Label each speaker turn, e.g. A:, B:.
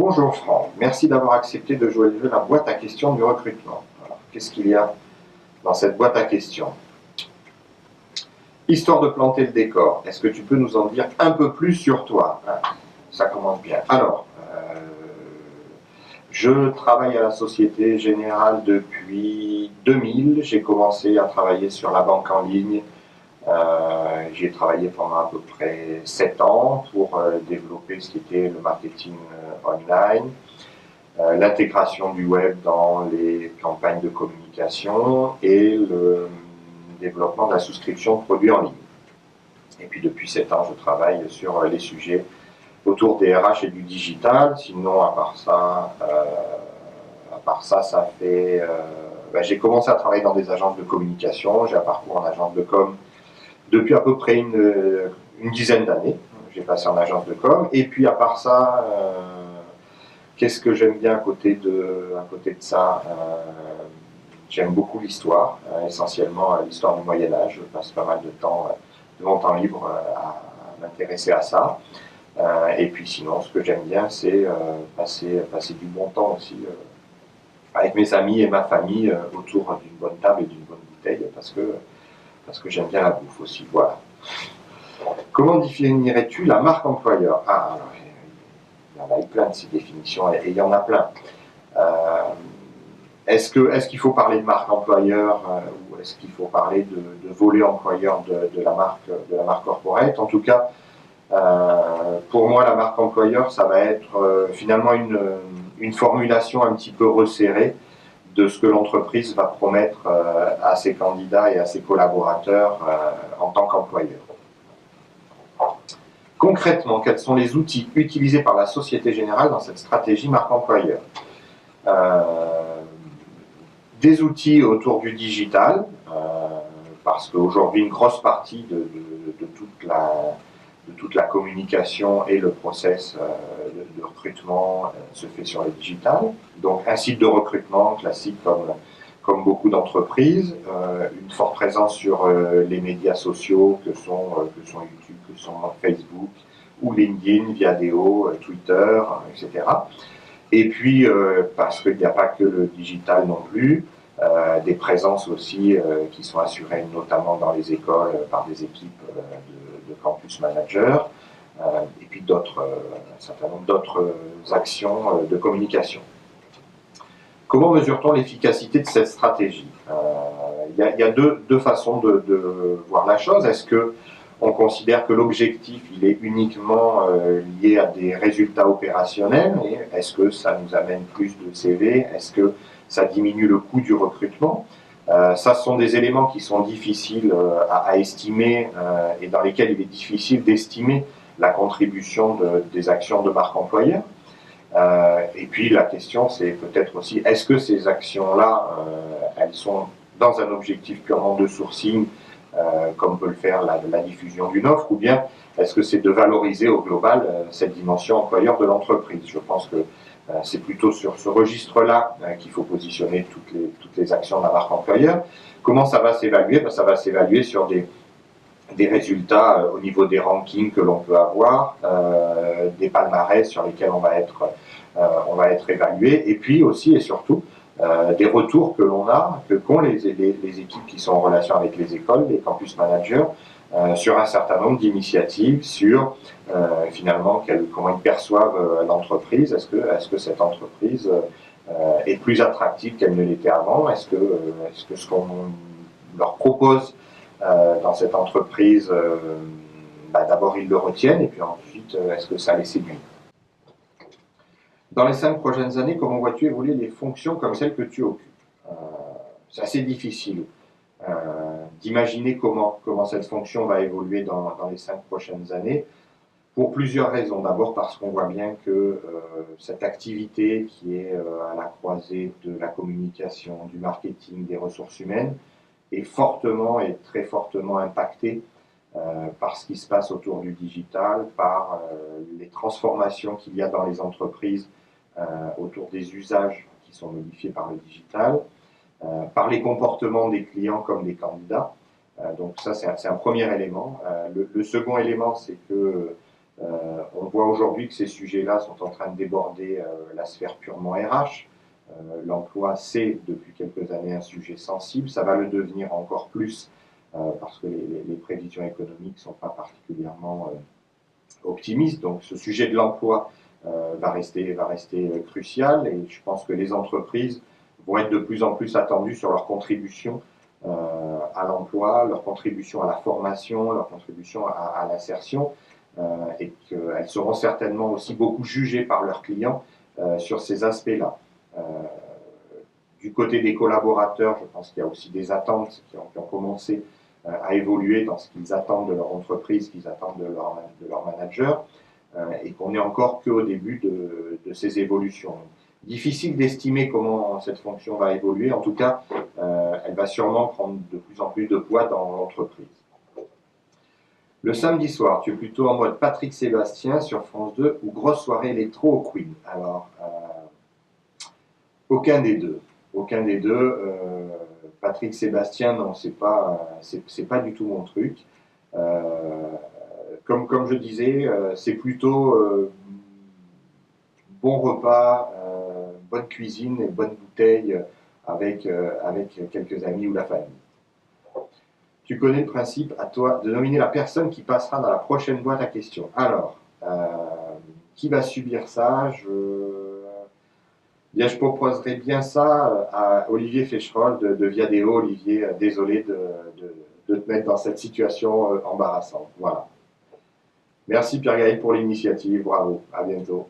A: Bonjour Franck, merci d'avoir accepté de jouer le jeu La boîte à questions du recrutement. Qu'est-ce qu'il y a dans cette boîte à questions? Histoire de planter le décor, est-ce que tu peux nous en dire un peu plus sur toi? Ça commence bien. Alors, je travaille à la Société Générale depuis 2000. J'ai commencé à travailler sur la banque en ligne. J'ai travaillé pendant à peu près 7 ans pour développer ce qui était le marketing online, l'intégration du web dans les campagnes de communication et le développement de la souscription de produits en ligne. Et puis depuis 7 ans, je travaille sur les sujets autour des RH et du digital. Sinon, à part ça, ça fait... j'ai commencé à travailler dans des agences de communication. J'ai un parcours en agence de com depuis à peu près une dizaine d'années. J'ai passé en agence de com. Et puis à part ça, qu'est-ce que j'aime bien à côté de ça? J'aime beaucoup l'histoire, essentiellement l'histoire du Moyen-Âge. Je passe pas mal de temps, de mon temps libre, à m'intéresser à ça. Et puis sinon, ce que j'aime bien, c'est passer du bon temps aussi avec mes amis et ma famille autour d'une bonne table et d'une bonne bouteille, parce que j'aime bien la bouffe aussi. Voilà. Comment définirais-tu la marque employeur? Alors, il y en a plein de ces définitions, et il y en a plein. Est-ce qu'il faut parler de marque employeur ou est-ce qu'il faut parler de volet employeur de la marque corporate? En tout cas, pour moi, la marque employeur, ça va être finalement une formulation un petit peu resserrée de ce que l'entreprise va promettre à ses candidats et à ses collaborateurs en tant qu'employeur. Concrètement, quels sont les outils utilisés par la Société Générale dans cette stratégie marque employeur? Des outils autour du digital, parce qu'aujourd'hui, une grosse partie de toute la communication et le process de recrutement se fait sur le digital. Donc un site de recrutement classique comme beaucoup d'entreprises, une forte présence sur les médias sociaux que sont YouTube, que sont Facebook ou LinkedIn, Viadeo, Twitter, etc. Et puis, parce qu'il n'y a pas que le digital non plus, des présences aussi qui sont assurées notamment dans les écoles par des équipes de campus managers, et puis un certain nombre d'autres actions de communication. Comment mesure-t-on l'efficacité de cette stratégie? Il y a deux façons de voir la chose. Est-ce qu'on considère que l'objectif il est uniquement lié à des résultats opérationnels, et est-ce que ça nous amène plus de CV? Est-ce que ça diminue le coût du recrutement? Ça, ce sont des éléments qui sont difficiles à estimer et dans lesquels il est difficile d'estimer la contribution des actions de marque employeur. Et puis la question, c'est peut-être aussi, est-ce que ces actions-là, elles sont dans un objectif purement de sourcing, comme peut le faire la diffusion d'une offre, ou bien est-ce que c'est de valoriser au global cette dimension employeur de l'entreprise? Je pense que c'est plutôt sur ce registre-là qu'il faut positionner toutes les actions de la marque employeur. Comment ça va s'évaluer? Ça va s'évaluer sur des résultats au niveau des rankings que l'on peut avoir, des palmarès sur lesquels on va être évalué, et puis aussi et surtout des retours que l'on a, qu'ont les équipes qui sont en relation avec les écoles, les campus managers, sur un certain nombre d'initiatives, sur finalement comment ils perçoivent l'entreprise. Est-ce que cette entreprise est plus attractive qu'elle ne l'était avant? Est-ce que ce qu'on leur propose dans cette entreprise, d'abord ils le retiennent, et puis ensuite, est-ce que ça les séduit? Dans les 5 prochaines années, comment vois-tu évoluer les fonctions comme celles que tu occupes? C'est assez difficile d'imaginer comment cette fonction va évoluer dans les 5 prochaines années, pour plusieurs raisons. D'abord parce qu'on voit bien que cette activité qui est à la croisée de la communication, du marketing, des ressources humaines, est fortement et très fortement impactée par ce qui se passe autour du digital, par les transformations qu'il y a dans les entreprises autour des usages qui sont modifiés par le digital, par les comportements des clients comme des candidats. Donc ça, c'est un premier élément. Le second élément, c'est que On voit aujourd'hui que ces sujets-là sont en train de déborder la sphère purement RH. L'emploi, c'est depuis quelques années un sujet sensible. Ça va le devenir encore plus parce que les prévisions économiques ne sont pas particulièrement optimistes. Donc ce sujet de l'emploi va rester crucial et je pense que les entreprises vont être de plus en plus attendues sur leur contribution à l'emploi, leur contribution à la formation, leur contribution à l'insertion et qu'elles seront certainement aussi beaucoup jugées par leurs clients sur ces aspects-là. Du côté des collaborateurs, je pense qu'il y a aussi des attentes qui ont commencé à évoluer dans ce qu'ils attendent de leur entreprise, qu'ils attendent de leur manager, et qu'on n'est encore qu'au début de ces évolutions. Difficile d'estimer comment cette fonction va évoluer. En tout cas, elle va sûrement prendre de plus en plus de poids dans l'entreprise. Le samedi soir, tu es plutôt en mode Patrick Sébastien sur France 2 ou grosse soirée électro au Queen. Alors, aucun des deux. Aucun des deux. Patrick Sébastien, non, c'est pas du tout mon truc. Comme je disais, c'est plutôt bon repas, bonne cuisine et bonne bouteille avec quelques amis ou la famille. Tu connais le principe, à toi de nominer la personne qui passera dans la prochaine boîte à questions. Alors, qui va subir ça? Bien, je proposerais bien ça à Olivier Fécherolles de Viadeo. Olivier, désolé de te mettre dans cette situation embarrassante. Voilà. Merci Pierre Gaël pour l'initiative. Bravo. À bientôt.